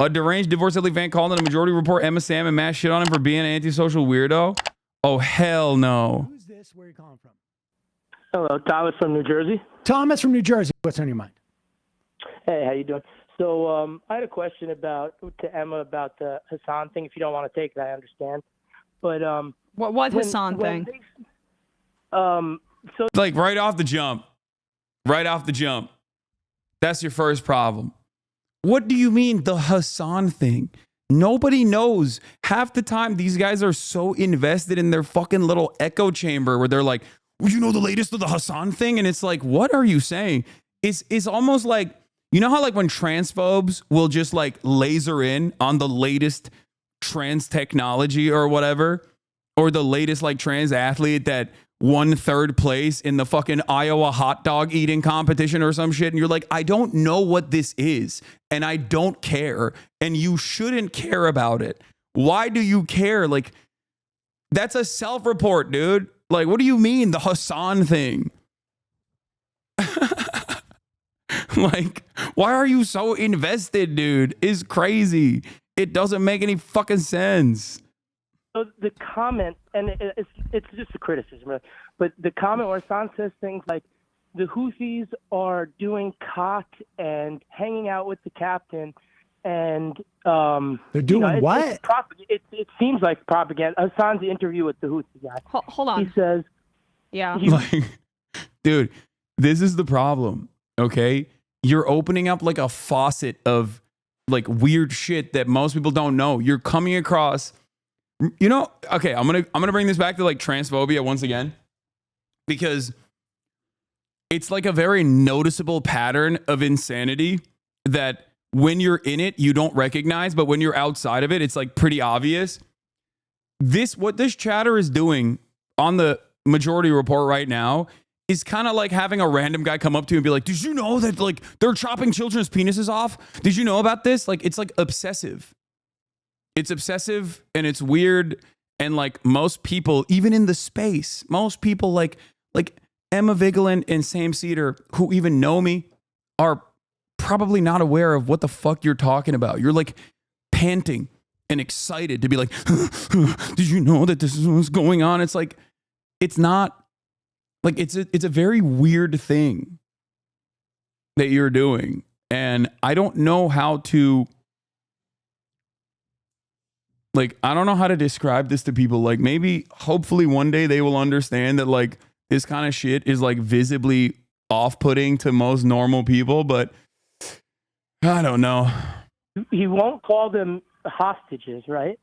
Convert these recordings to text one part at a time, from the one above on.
A deranged divorce Italy fan called in a Majority Report Emma Sam and mass shit on him for being an antisocial weirdo. Oh, hell no. Who's this? Where are you calling from? Hello, Thomas from New Jersey. Thomas from New Jersey. What's on your mind? Hey, how you doing? So I had a question to Emma about the Hasan thing. If you don't want to take it, I understand. But what Hasan thing? So Like right off the jump. Right off the jump. That's your first problem. What do you mean the Hasan thing? Nobody knows. Half the time, these guys are so invested in their fucking little echo chamber where they're like, well, you know the latest of the Hasan thing? And it's like, what are you saying? It's almost like, you know how like when transphobes will just like laser in on the latest trans technology or whatever, or the latest like trans athlete that won third place in the fucking Iowa hot dog eating competition or some shit. And you're like, I don't know what this is and I don't care. And you shouldn't care about it. Why do you care? Like, that's a self-report, dude. Like, what do you mean the Hasan thing? Like, why are you so invested, dude? It's crazy. It doesn't make any fucking sense. So the comment, and it's just a criticism, really, but the comment where Hassan says things like the Houthis are doing cock and hanging out with the captain, and They're doing what? It seems like propaganda. Hassan's interview with the Houthi guy. Hold on. He says, Yeah. Like, dude, this is the problem, okay? You're opening up like a faucet of like weird shit that most people don't know. You're coming across, you know, okay, I'm gonna bring this back to like transphobia once again, because it's like a very noticeable pattern of insanity that when you're in it, you don't recognize, but when you're outside of it, it's like pretty obvious. What this chatter is doing on the Majority Report right now is kind of like having a random guy come up to you and be like, did you know that like they're chopping children's penises off? Did you know about this? Like, it's like obsessive. It's obsessive and it's weird. And like most people, even in the space, most people like Emma Vigeland and Sam Cedar, who even know me, are probably not aware of what the fuck you're talking about. You're like panting and excited to be like, did you know that this is what's going on? It's like, it's not. Like, it's a very weird thing that you're doing. And I don't know how to, like, I don't know how to describe this to people. Like, maybe, hopefully one day they will understand that, like, this kind of shit is, like, visibly off-putting to most normal people. But I don't know. he won't call them hostages, right?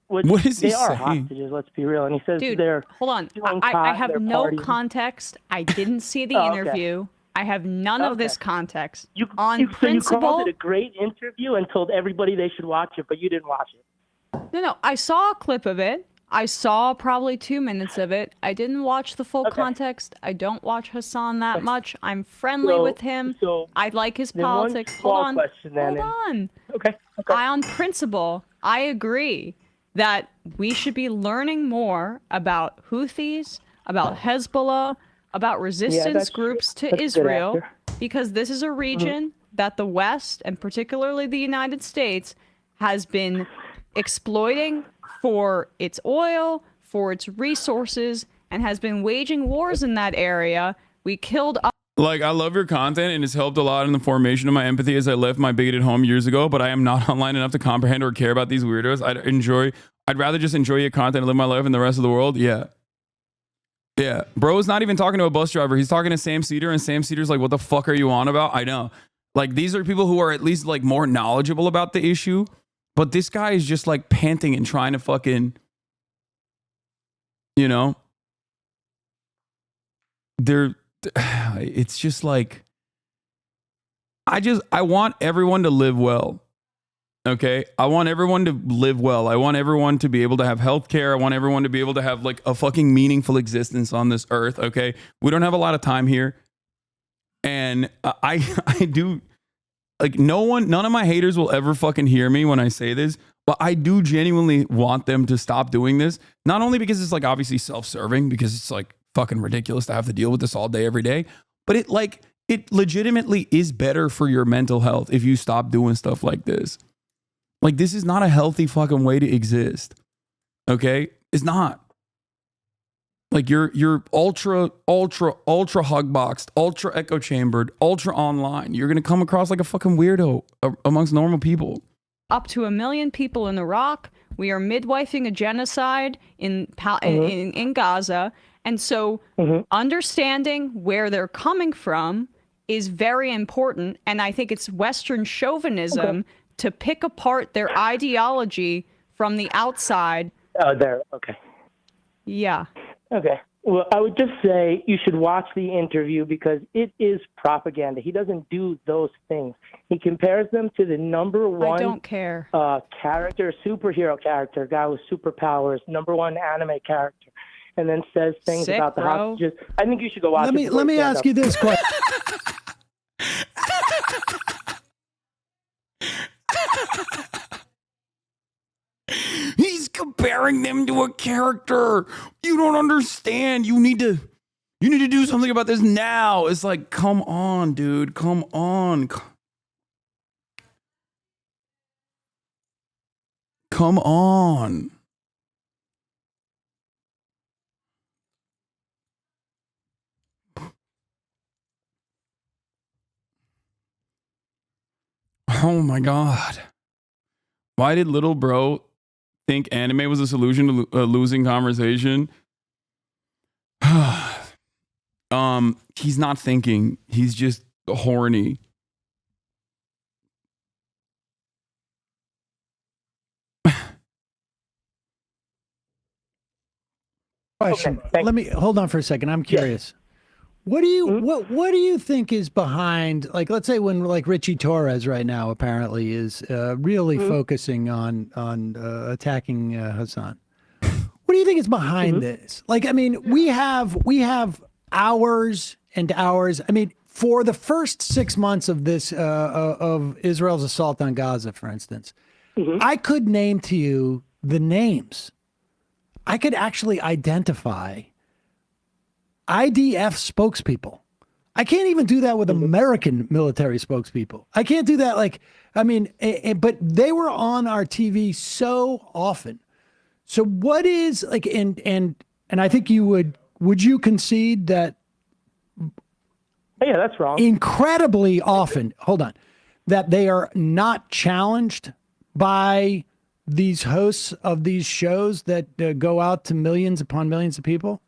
What is he They are saying? hostages, let's be real. And he says Dude, they're hold on. doing I cock, have they're no partying. context. I didn't see the Oh, okay. interview. I have none of this context. So you principle, called it a great interview and told everybody they should watch it, but you didn't watch it. No, I saw a clip of it. I saw probably 2 minutes of it. I didn't watch the full context. I don't watch Hasan that much. I'm friendly with him. I like his then one politics. small Hold on. question then, Hold on. Okay. On principle, I agree that we should be learning more about Houthis, about Hezbollah, about resistance that's groups to that's a good Israel, answer. because this is a region that the West, and particularly the United States, has been exploiting for its oil, for its resources, and has been waging wars in that area. We killed... Like, I love your content and it's helped a lot in the formation of my empathy as I left my bigoted home years ago, but I am not online enough to comprehend or care about these weirdos. I'd rather just enjoy your content and live my life in the rest of the world. Yeah. Yeah. Bro is not even talking to a bus driver. He's talking to Sam Cedar, and Sam Cedar's like, what the fuck are you on about? I know. Like, these are people who are at least like more knowledgeable about the issue, but this guy is just like panting and trying to fucking, you know, it's just like, I want everyone to live well. Okay. I want everyone to live well. I want everyone to be able to have health care. I want everyone to be able to have like a fucking meaningful existence on this earth. Okay. We don't have a lot of time here. And I do, like, none of my haters will ever fucking hear me when I say this, but I do genuinely want them to stop doing this. Not only because it's like obviously self-serving, because it's like fucking ridiculous to have to deal with this all day, every day, but it legitimately is better for your mental health if you stop doing stuff like this. Like, this is not a healthy fucking way to exist. Okay? It's not. Like, you're ultra hug boxed, ultra echo chambered, ultra online. You're gonna come across like a fucking weirdo amongst normal people. Up to 1 million people in Iraq. We are midwifing a genocide in Gaza. And so understanding where they're coming from is very important. And I think it's Western chauvinism to pick apart their ideology from the outside. Okay. Yeah. Okay. Well, I would just say you should watch the interview because it is propaganda. He doesn't do those things. He compares them to the number one I don't care. Character, superhero character, guy with superpowers, number one anime character, and then says things Sick, about the bro. hostages. I think you should go watch it. Let me ask you this question. He's comparing them to a character. You don't understand. You need to do something about this now. It's like, come on, dude. Come on. Come on. Oh my God. Why did little bro think anime was a solution to a losing conversation? He's not thinking. He's just horny. Question. Okay, thanks. Let me hold on for a second. I'm curious. What do you what do you think is behind, like, let's say when like Richie Torres right now apparently is really focusing on attacking Hassan. What do you think is behind this? Like, I mean, we have hours and hours. I mean, for the first 6 months of this of Israel's assault on Gaza, for instance, I could name to you the names. I could actually identify IDF spokespeople. I can't even do that with American military spokespeople. I can't do that. Like, I mean, but they were on our TV so often. So what is like, and I think you would you concede that? Yeah, that's wrong. Incredibly often, hold on, that they are not challenged by these hosts of these shows that go out to millions upon millions of people?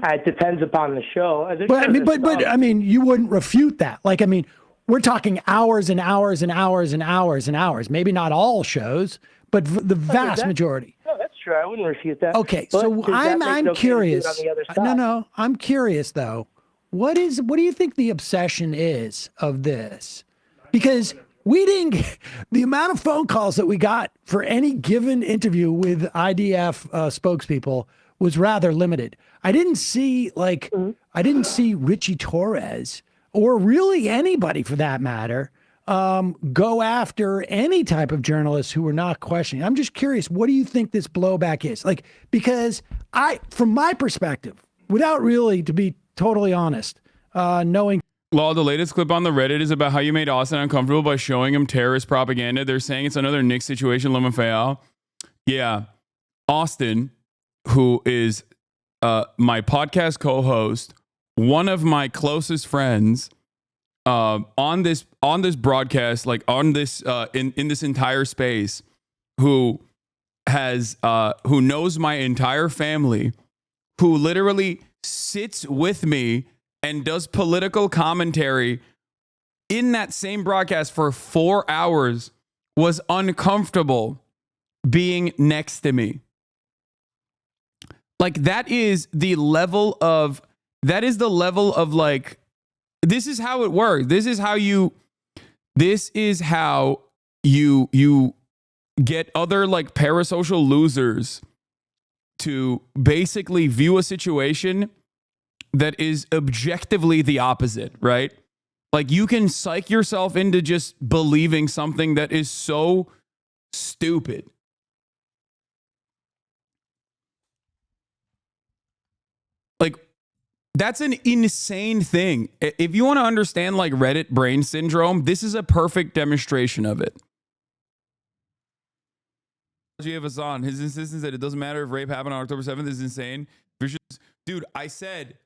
It depends upon the show. But I mean, you wouldn't refute that. Like, I mean, we're talking hours and hours and hours and hours and hours. Maybe not all shows, but the vast majority. No, that's true. I wouldn't refute that. Okay, But so does that make I'm it okay to do curious. it on the other side? No, I'm curious though. What do you think the obsession is of this? Because we didn't get the amount of phone calls that we got for any given interview with IDF spokespeople was rather limited. I didn't see Richie Torres or really anybody for that matter go after any type of journalists who were not questioning. I'm just curious, what do you think this blowback is? Like, because from my perspective, without really, to be totally honest, knowing. Law, the latest clip on the Reddit is about how you made Austin uncomfortable by showing him terrorist propaganda. They're saying it's another Nick situation, Lemafayal. Yeah. Austin, who is my podcast co-host, one of my closest friends, on this broadcast, like on this in this entire space, who knows my entire family, who literally sits with me and does political commentary in that same broadcast for 4 hours, was uncomfortable being next to me. Like, that is the level of like, this is how it works. This is how you get other like parasocial losers to basically view a situation that is objectively the opposite, right? Like, you can psych yourself into just believing something that is so stupid. Like, that's an insane thing. If you want to understand like Reddit brain syndrome, this is a perfect demonstration of it. of Hassan. His insistence that it doesn't matter if rape happened on October 7th is insane. Dude, I said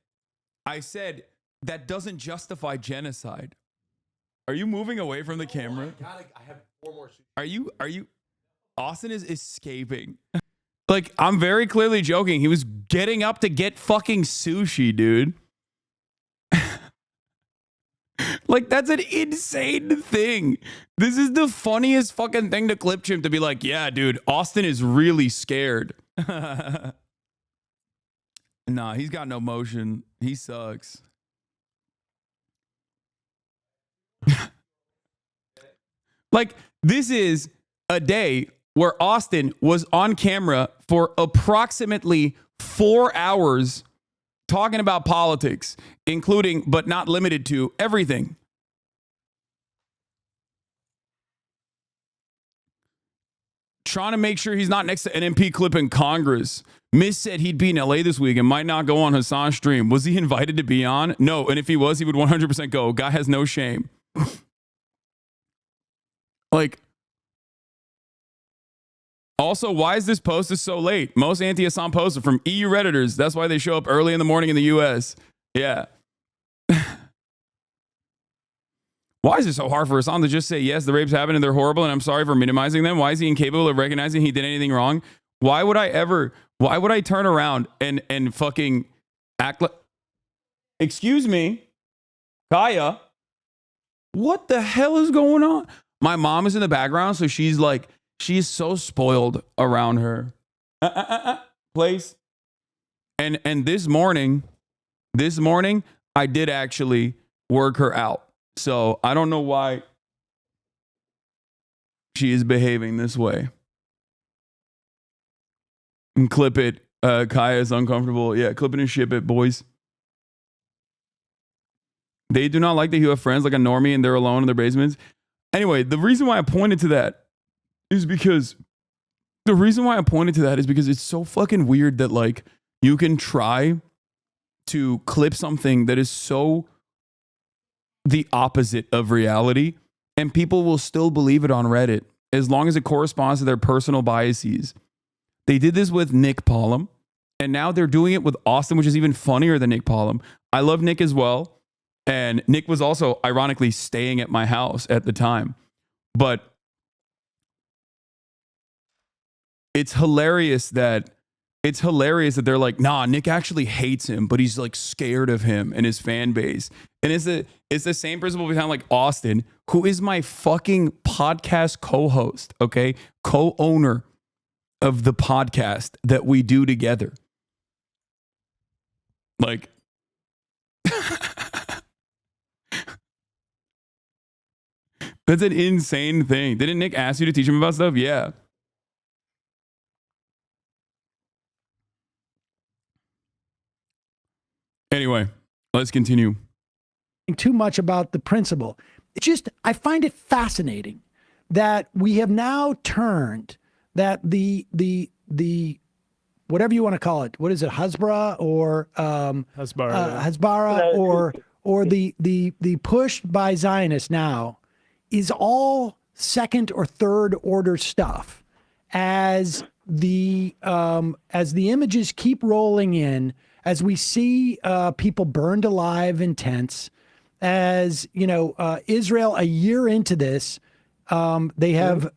that doesn't justify genocide. Are you moving away from the camera? I have 4 more sushi. Are you? Austin is escaping. Like, I'm very clearly joking. He was getting up to get fucking sushi, dude. Like, that's an insane thing. This is the funniest fucking thing to clip Chimp to be like, yeah, dude, Austin is really scared. Nah, he's got no motion. He sucks. Like, this is a day where Austin was on camera for approximately 4 hours talking about politics, including, but not limited to, everything. Trying to make sure he's not next to an MP clip in Congress. Miss said he'd be in LA this week and might not go on Hasan's stream. Was he invited to be on? No, and if he was, he would 100% go. Guy has no shame. Like, also, why is this post so late? Most anti-Hassan posts are from EU Redditors. That's why they show up early in the morning in the US. Yeah. Why is it so hard for Hassan to just say, yes, the rapes happened and they're horrible and I'm sorry for minimizing them? Why is he incapable of recognizing he did anything wrong? Why would I turn around and fucking act like, excuse me, Kaya, what the hell is going on? My mom is in the background, so she's so spoiled around her place. And this morning, I did actually work her out. So I don't know why she is behaving this way. And clip it. Kaya is uncomfortable. Yeah, clip it and ship it, boys. They do not like that you have friends like a normie and they're alone in their basements. Anyway, the reason why I pointed to that is because it's so fucking weird that like you can try to clip something that is so the opposite of reality and people will still believe it on Reddit as long as it corresponds to their personal biases. They did this with Nick Pollum and now they're doing it with Austin, which is even funnier than Nick Pollum. I love Nick as well. And Nick was also ironically staying at my house at the time. But it's hilarious that they're like, nah, Nick actually hates him, but he's like scared of him and his fan base. And it's the same principle behind like Austin, who is my fucking podcast co-host, okay? Co-owner of the podcast that we do together. Like, that's an insane thing. Didn't Nick ask you to teach him about stuff? Yeah. Anyway, let's continue. Too much about the principle. It's just, I find it fascinating that we have now turned that the whatever you want to call it, what is it, Hasbara or Hasbara or the push by Zionists now is all second or third order stuff as the images keep rolling in, as we see people burned alive in tents, as you know, Israel a year into this, they have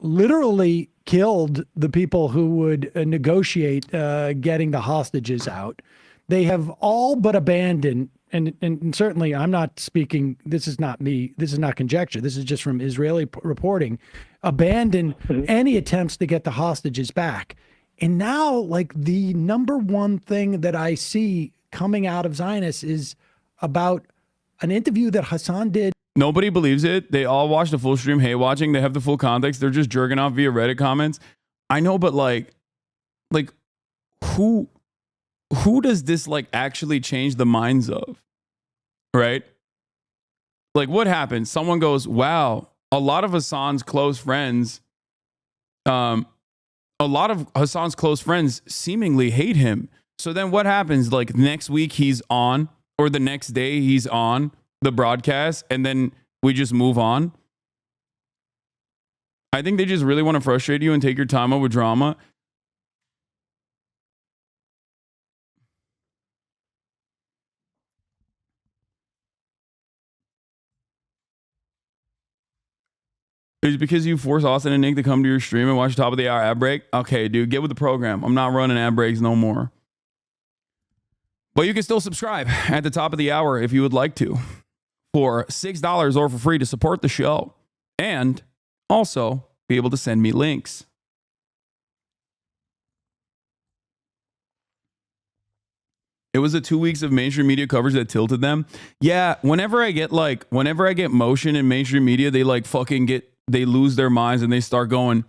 literally killed the people who would negotiate getting the hostages out. They have all but abandoned, and certainly I'm not speaking, this is not me, this is not conjecture, this is just from Israeli reporting, abandoned any attempts to get the hostages back. And now, like, the number one thing that I see coming out of Zionists is about an interview that Hasan did. Nobody believes it. They all watch the full stream, hey watching. They have the full context. They're just jerking off via Reddit comments. I know, but like who does this like actually change the minds of? Right? Like, what happens? Someone goes, wow, a lot of Hassan's close friends seemingly hate him. So then what happens? Like, next week he's on, or the next day he's on the broadcast, and then we just move on. I think they just really want to frustrate you and take your time up with drama. It's because you force Austin and Nick to come to your stream and watch top of the hour ad break. Okay, dude, get with the program. I'm not running ad breaks no more. But you can still subscribe at the top of the hour if you would like to for $6 or for free to support the show. And also be able to send me links. It was the 2 weeks of mainstream media coverage that tilted them. Yeah, whenever I get motion in mainstream media, they like fucking they lose their minds and they start going.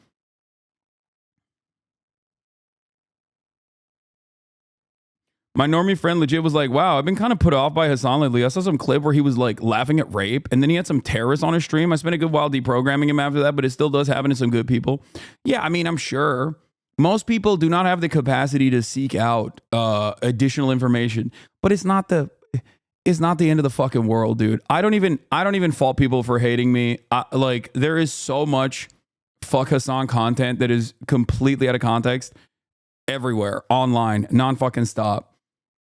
My normie friend legit was like, wow, I've been kind of put off by Hasan lately. I saw some clip where he was like laughing at rape and then he had some terrorists on his stream. I spent a good while deprogramming him after that, but it still does happen to some good people. Yeah, I mean, I'm sure. Most people do not have the capacity to seek out additional information, but it's not the end of the fucking world, dude. I don't even fault people for hating me. Like there is so much fuck Hasan content that is completely out of context everywhere, online, non-fucking stop.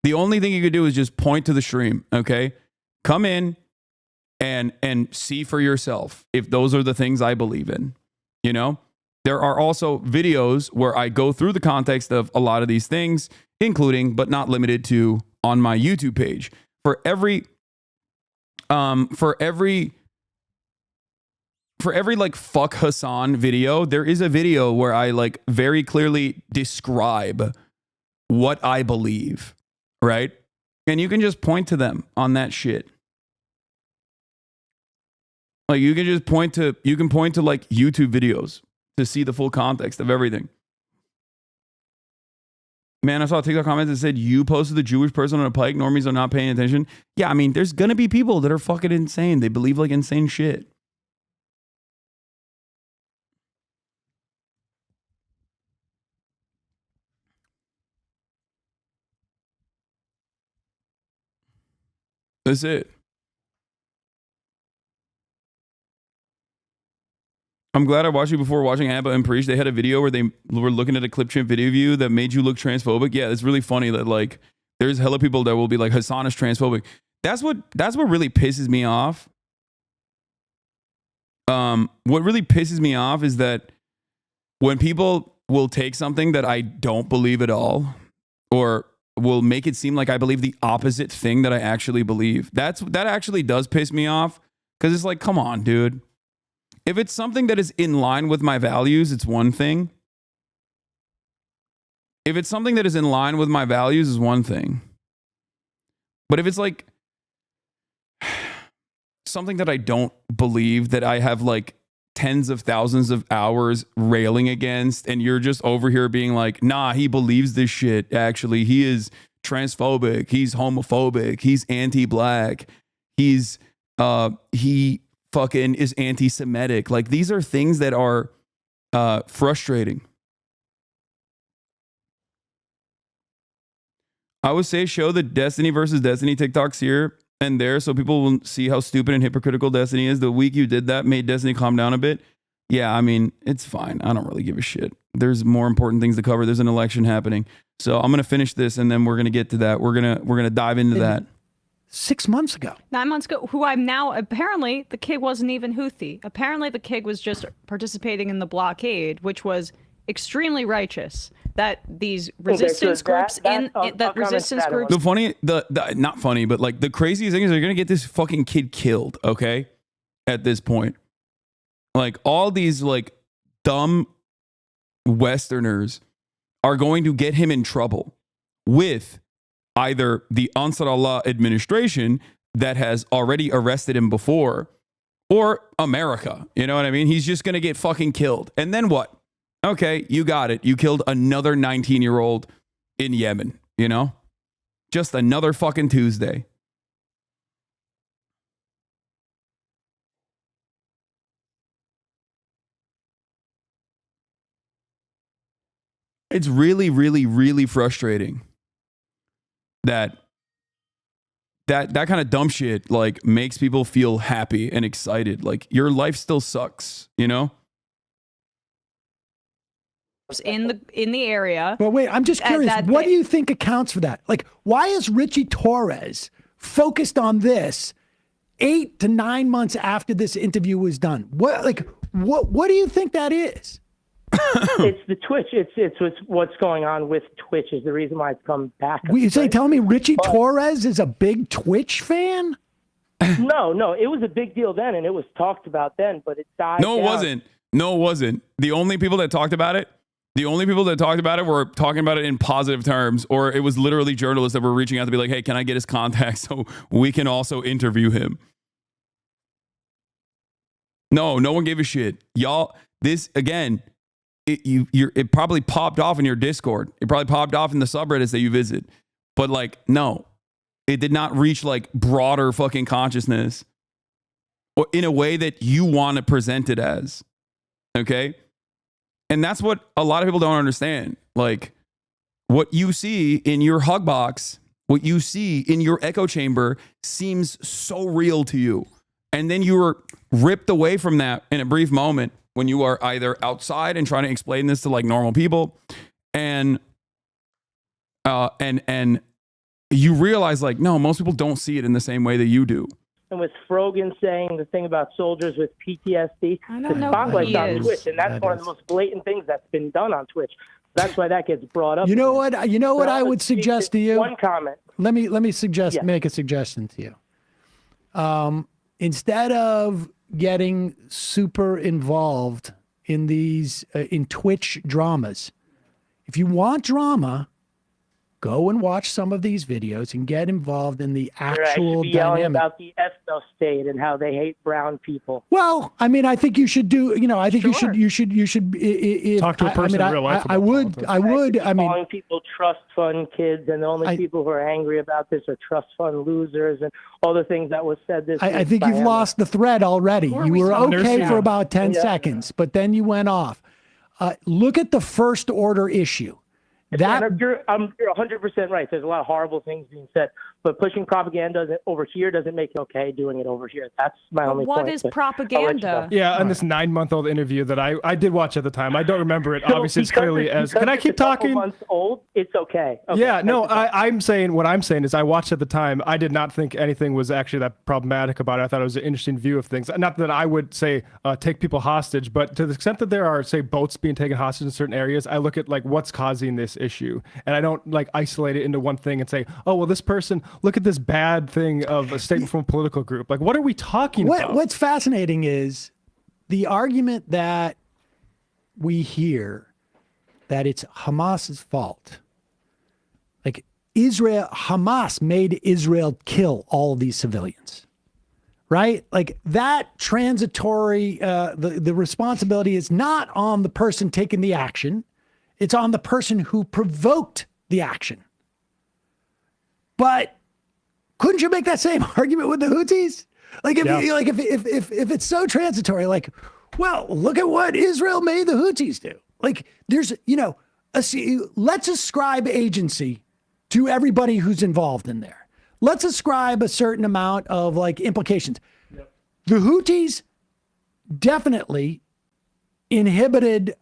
The only thing you could do is just point to the stream, okay? Come in and see for yourself if those are the things I believe in, you know? There are also videos where I go through the context of a lot of these things, including, but not limited to, on my YouTube page. For every like fuck Hasan video, there is a video where I like very clearly describe what I believe, right? And you can just point to them on that shit. Like you can just point to like YouTube videos to see the full context of everything. Man, I saw a TikTok comment that said, you posted the Jewish person on a pike, normies are not paying attention. Yeah, I mean, there's gonna be people that are fucking insane. They believe like insane shit. That's it. I'm glad I watched you before watching Abba and Preach. They had a video where they were looking at a clip chimp video view that made you look transphobic. Yeah, it's really funny that like there's hella people that will be like, Hasan is transphobic. That's what really pisses me off. What really pisses me off is that when people will take something that I don't believe at all, or will make it seem like I believe the opposite thing that I actually believe. That actually does piss me off, because it's like, come on, dude. If it's something that is in line with my values, it's one thing. If it's something that is in line with my values, is one thing. But if it's like something that I don't believe, that I have like tens of thousands of hours railing against, and you're just over here being like, nah, he believes this shit. Actually, he is transphobic. He's homophobic. He's anti-black. He fucking is anti-Semitic. Like, these are things that are frustrating. I would say show the Destiny versus Destiny TikToks here and there so people will see how stupid and hypocritical Destiny is. The week you did that made Destiny calm down a bit. Yeah, I mean, it's fine. I don't really give a shit. There's more important things to cover. There's an election happening. So I'm going to finish this and then we're going to get to that. We're going to dive into that. 6 months ago. 9 months ago, who I'm now, apparently the kid wasn't even Houthi. Apparently the kid was just participating in the blockade, which was extremely righteous. That these resistance groups The funny, not funny, but like the craziest thing is they're going to get this fucking kid killed, okay? At this point. Like all these like dumb Westerners are going to get him in trouble with either the Ansar Allah administration that has already arrested him before, or America. You know what I mean? He's just going to get fucking killed. And then what? Okay, you got it. You killed another 19-year-old in Yemen, you know? Just another fucking Tuesday. It's really, really, really frustrating that kind of dumb shit like makes people feel happy and excited. Like your life still sucks, you know? in the area. But wait, I'm just curious. that What they- do you think accounts for that? Like, why is Richie Torres focused on this 8 to 9 months after this interview was done? What do you think that is? It's the Twitch. It's what's going on with Twitch is the reason why it's come back. You say, right? tell me Richie Torres is a big Twitch fan? No, it was a big deal then, and it was talked about then, but it died No, it down. wasn't. No, it wasn't. The only people that talked about it were talking about it in positive terms, or it was literally journalists that were reaching out to be like, hey, can I get his contact so we can also interview him? No one gave a shit. Y'all, this, again, it probably popped off in your Discord. It probably popped off in the subreddits that you visit. But like, no, it did not reach like broader fucking consciousness or in a way that you want to present it as. Okay? And that's what a lot of people don't understand. Like, what you see in your hug box, what you see in your echo chamber seems so real to you. And then you were ripped away from that in a brief moment when you are either outside and trying to explain this to like normal people and you realize like, no, most people don't see it in the same way that you do. And with Frogan saying the thing about soldiers with PTSD, I don't the know who spotlight's he on is. Twitch, and that's one of the most blatant things that's been done on Twitch. That's why that gets brought up. You know what I would suggest to you? One comment. Let me suggest, Yeah. make a suggestion to you. Instead of getting super involved in these in Twitch dramas, if you want drama, go and watch some of these videos and get involved in the I should actual be yelling dynamic. about the ethno state and how they hate brown people. Well, I mean, I think you should do. I think Sure. you should. If, Talk to a person in real life I about would. politics. I would. I mean, Calling people trust fund kids, and the only people who are angry about this are trust fund losers, and all the things that was said this I week think by you've Emma. lost the thread already. You we were saw okay nursing for home. about 10 Yeah. seconds, but then you went off. Look at the first order issue. That And you're 100% right. There's a lot of horrible things being said, but pushing propaganda over here doesn't make it okay doing it over here. That's my only What point. is but I'll let you propaganda? go. Yeah, and this 9-month-old interview that I did watch at the time. I don't remember it. So Obviously, it's because clearly as. because Can I it's keep a couple talking? months old, it's okay. Okay, Yeah, no, that's fine. I'm saying what I'm saying is I watched at the time. I did not think anything was actually that problematic about it. I thought it was an interesting view of things. Not that I would say take people hostage, but to the extent that there are, say, boats being taken hostage in certain areas, I look at like what's causing this issue, and I don't like isolate it into one thing and say, oh, well, this person, look at this bad thing of a statement from a political group. Like, what are we talking about? What's fascinating is the argument that we hear that it's Hamas's fault. Like Hamas made Israel kill all of these civilians, right? Like that transitory, the responsibility is not on the person taking the action. It's on the person who provoked the action. But couldn't you make that same argument with the Houthis? Like if it's so transitory, like, well, look at what Israel made the Houthis do. Like there's, let's ascribe agency to everybody who's involved in there. Let's ascribe a certain amount of like implications. Yep. The Houthis definitely inhibited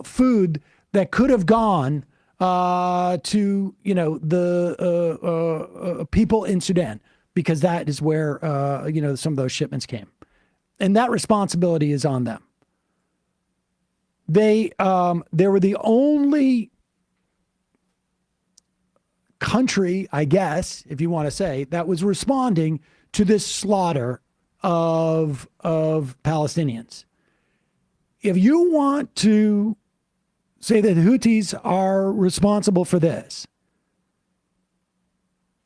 food that could have gone to the people in Sudan, because that is where some of those shipments came, and that responsibility is on them. They were the only country, I guess, if you want to say, that was responding to this slaughter of Palestinians. If you want to say that the Houthis are responsible for this,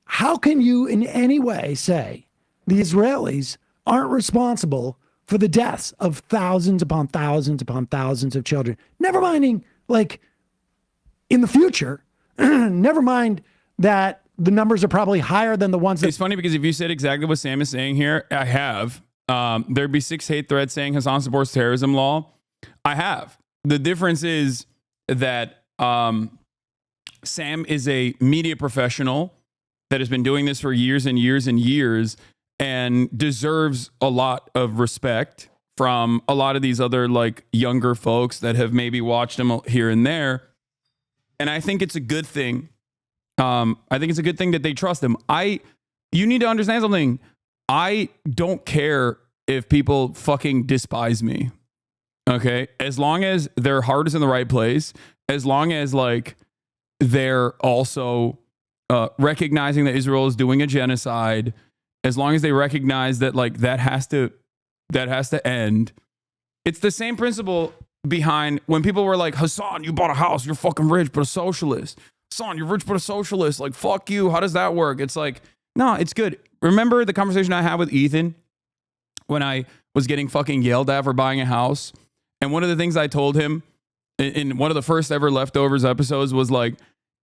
how can you in any way say the Israelis aren't responsible for the deaths of thousands upon thousands upon thousands of children? Never minding, like, in the future, never mind that the numbers are probably higher than the ones that... It's funny because if you said exactly what Sam is saying here, I have. There'd be 6 hate threads saying Hasan supports terrorism law. I have. The difference is that Sam is a media professional that has been doing this for years and years and years and deserves a lot of respect from a lot of these other like younger folks that have maybe watched him here and there. And I think it's a good thing. I think it's a good thing that they trust him. You need to understand something. I don't care if people fucking despise me. Okay? As long as their heart is in the right place, as long as like they're also recognizing that Israel is doing a genocide, as long as they recognize that like that has to end. It's the same principle behind when people were like, Hasan, you bought a house, you're fucking rich, but a socialist. Hasan, you're rich, but a socialist. Like, fuck you. How does that work? It's like, no, it's good. Remember the conversation I had with Ethan when I was getting fucking yelled at for buying a house? And one of the things I told him in one of the first ever Leftovers episodes was like,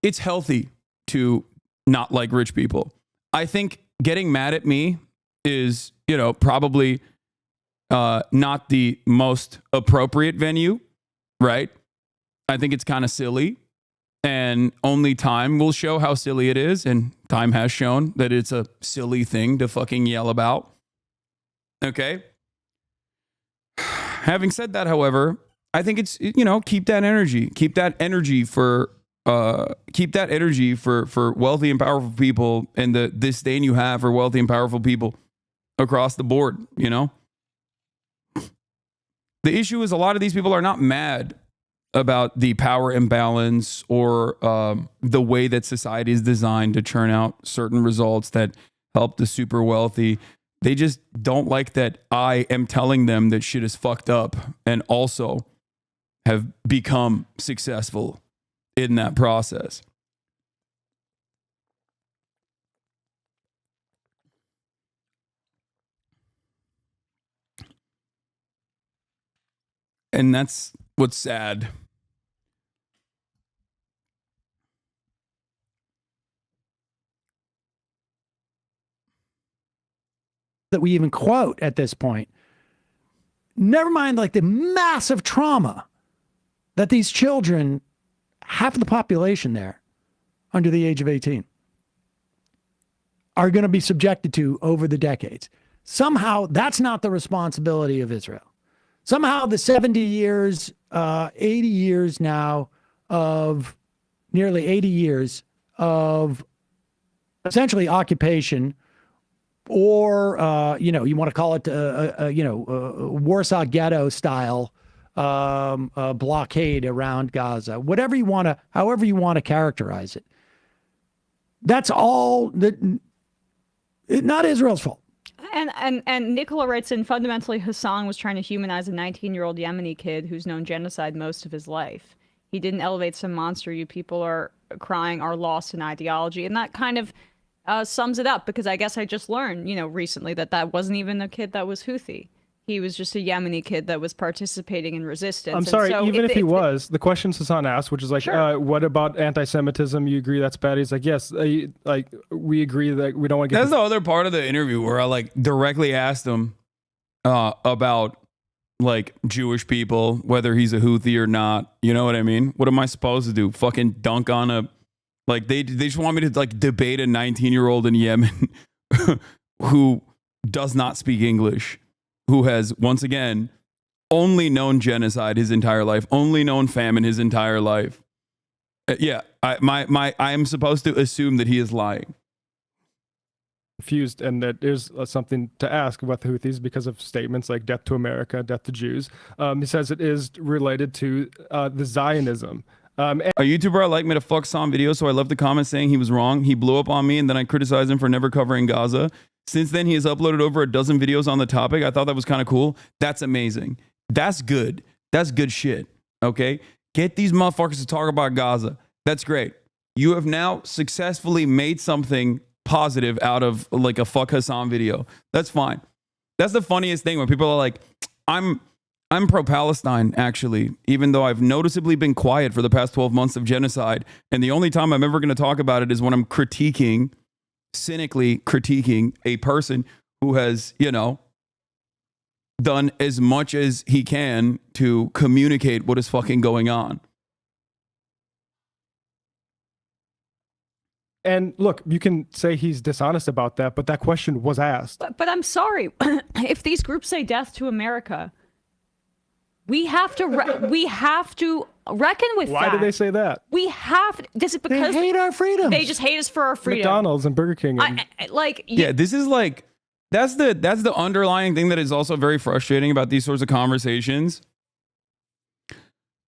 it's healthy to not like rich people. I think getting mad at me is, probably not the most appropriate venue, right? I think it's kind of silly, and only time will show how silly it is. And time has shown that it's a silly thing to fucking yell about. Okay. Having said that, however, I think it's, keep that energy for wealthy and powerful people, and the disdain you have for wealthy and powerful people across the board. The issue is a lot of these people are not mad about the power imbalance or the way that society is designed to churn out certain results that help the super wealthy. They just don't like that I am telling them that shit is fucked up and also have become successful in that process. And that's what's sad. That we even quote at this point. Never mind like the massive trauma that these children, half of the population there under the age of 18, are going to be subjected to over the decades. Somehow that's not the responsibility of Israel. Somehow the 70 years, 80 years now of nearly 80 years of essentially occupation, or, you want to call it, Warsaw Ghetto style blockade around Gaza, however you want to characterize it. That's all not Israel's fault. And Nicola writes in, fundamentally, Hasan was trying to humanize a 19-year-old Yemeni kid who's known genocide most of his life. He didn't elevate some monster you people are crying are lost in ideology. And that kind of sums it up, because I guess I just learned, recently that wasn't even a kid that was Houthi. He was just a Yemeni kid that was participating in resistance. I'm sorry, so even if he was, the question Hasan asked, which is like, sure. What about anti-Semitism? You agree that's bad? He's like, yes, we agree that we don't want to get... That's the other part of the interview where I like directly asked him about like Jewish people, whether he's a Houthi or not. You know what I mean? What am I supposed to do? Fucking dunk on a... Like they just want me to like debate a 19-year-old in Yemen who does not speak English, who has, once again, only known genocide his entire life, only known famine his entire life. I am supposed to assume that he is lying. Confused, and that there's something to ask about the Houthis because of statements like death to America, death to Jews. He says it is related to the Zionism. A YouTuber I like made a fuck Sam video, so I left the comment saying he was wrong. He blew up on me, and then I criticized him for never covering Gaza. Since then, he has uploaded over a dozen videos on the topic. I thought that was kind of cool. That's amazing. That's good. That's good shit. Okay? Get these motherfuckers to talk about Gaza. That's great. You have now successfully made something positive out of like a fuck Hasan video. That's fine. That's the funniest thing when people are like, I'm pro-Palestine, actually, even though I've noticeably been quiet for the past 12 months of genocide. And the only time I'm ever going to talk about it is when I'm cynically critiquing a person who has, done as much as he can to communicate what is fucking going on. And look, you can say he's dishonest about that, but that question was asked. But I'm sorry. If these groups say death to America, We have to reckon with Why that. do they say that? We have. This is because They hate our freedoms. they just hate us for our freedom. McDonald's and Burger King. And Yeah, this is like that's the underlying thing that is also very frustrating about these sorts of conversations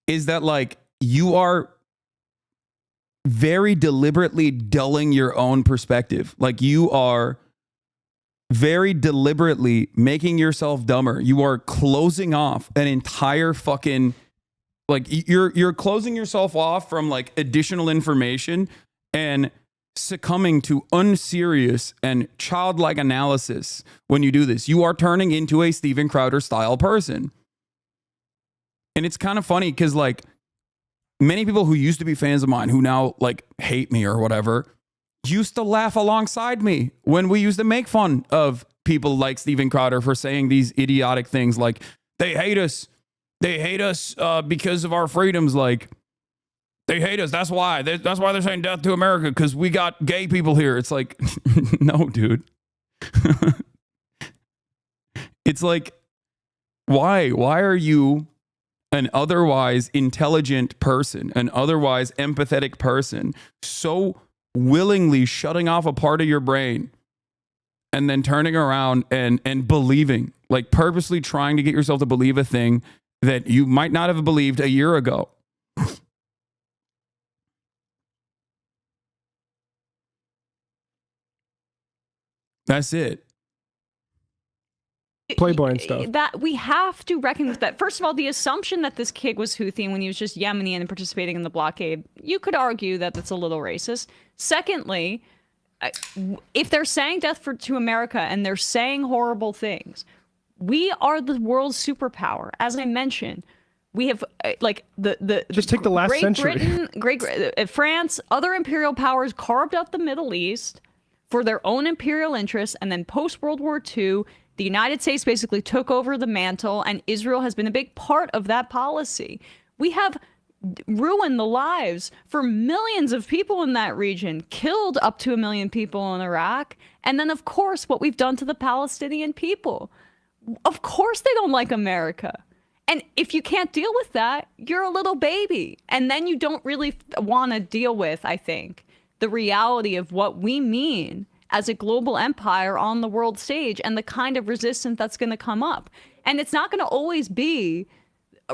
is that like you are very deliberately dulling your own perspective. Like you are very deliberately making yourself dumber. You are closing off an entire fucking like you're closing yourself off from like additional information and succumbing to unserious and childlike analysis when you do this. You are turning into a Steven Crowder style person. And it's kind of funny because like many people who used to be fans of mine who now like hate me or whatever used to laugh alongside me when we used to make fun of people like Steven Crowder for saying these idiotic things like they hate us because of our freedoms. Like they hate us. That's why they're saying death to America, because we got gay people here. It's like, no, dude. It's like, why are you an otherwise intelligent person, an otherwise empathetic person, so willingly shutting off a part of your brain and then turning around and believing, like purposely trying to get yourself to believe a thing that you might not have believed a year ago? That's it. Playboy and stuff. That we have to reckon with that. First of all, the assumption that this kid was Houthi when he was just Yemeni and participating in the blockade, you could argue that that's a little racist. Secondly, if they're saying death to America and they're saying horrible things, we are the world's superpower. As I mentioned, we have like the Just take the last Great century. Britain, France, other imperial powers carved out the Middle East for their own imperial interests, and then post World War II, the United States basically took over the mantle, and Israel has been a big part of that policy. We have ruined the lives for millions of people in that region, killed up to 1 million people in Iraq, and then, of course, what we've done to the Palestinian people. Of course they don't like America. And if you can't deal with that, you're a little baby. And then you don't really want to deal with, I think, the reality of what we mean as a global empire on the world stage and the kind of resistance that's going to come up. And it's not going to always be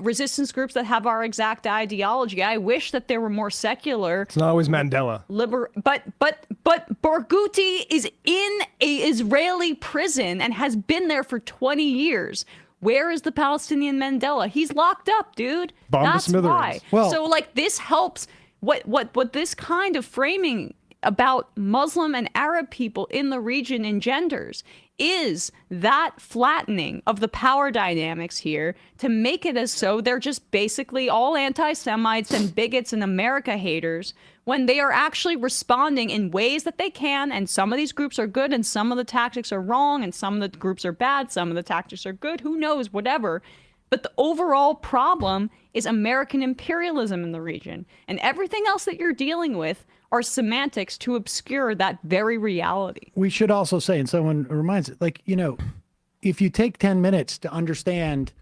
resistance groups that have our exact ideology. I wish that there were more secular. It's not always Mandela. But Barghouti is in a Israeli prison and has been there for 20 years. Where is the Palestinian Mandela? He's locked up, dude. Bomb to That's smithereens. why. Well- So like this helps. What this kind of framing about Muslim and Arab people in the region engenders is that flattening of the power dynamics here to make it as so they're just basically all anti-Semites and bigots and America haters, when they are actually responding in ways that they can. And some of these groups are good and some of the tactics are wrong and some of the groups are bad. Some of the tactics are good. Who knows? Whatever. But the overall problem is American imperialism in the region. And everything else that you're dealing with are semantics to obscure that very reality. We should also say, and someone reminds it, like, you know, if you take 10 minutes to understand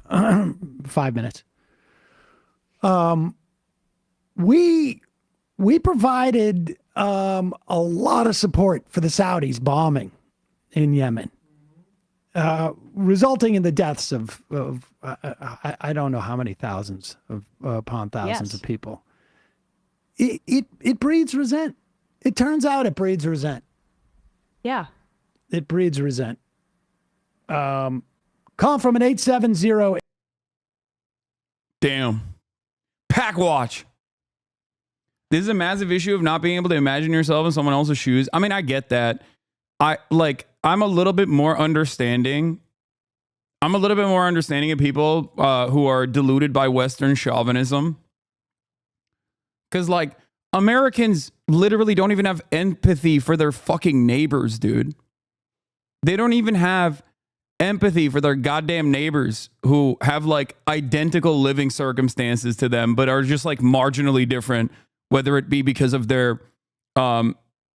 5 minutes, we provided a lot of support for the Saudis bombing in Yemen, resulting in the deaths of I don't know how many thousands upon thousands of people. It breeds resent. It turns out it breeds resent. Yeah. It breeds resent. Call from an 870. Damn. Pack watch. This is a massive issue of not being able to imagine yourself in someone else's shoes. I mean, I get that. I'm a little bit more understanding. I'm a little bit more understanding of people who are deluded by Western chauvinism. Because, like, Americans literally don't even have empathy for their fucking neighbors, dude. They don't even have empathy for their goddamn neighbors who have, like, identical living circumstances to them, but are just, like, marginally different, whether it be because of their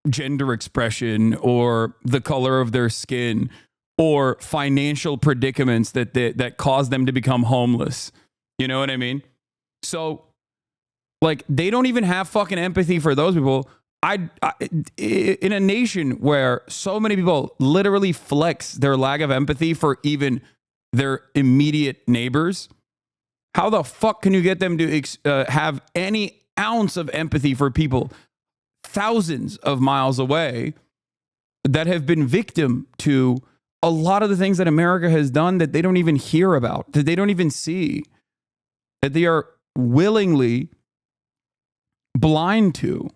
gender expression or the color of their skin or financial predicaments that cause them to become homeless. You know what I mean? So, like, they don't even have fucking empathy for those people. In a nation where so many people literally flex their lack of empathy for even their immediate neighbors, how the fuck can you get them to have any ounce of empathy for people thousands of miles away that have been victim to a lot of the things that America has done that they don't even hear about, that they don't even see, that they are willingly blind to?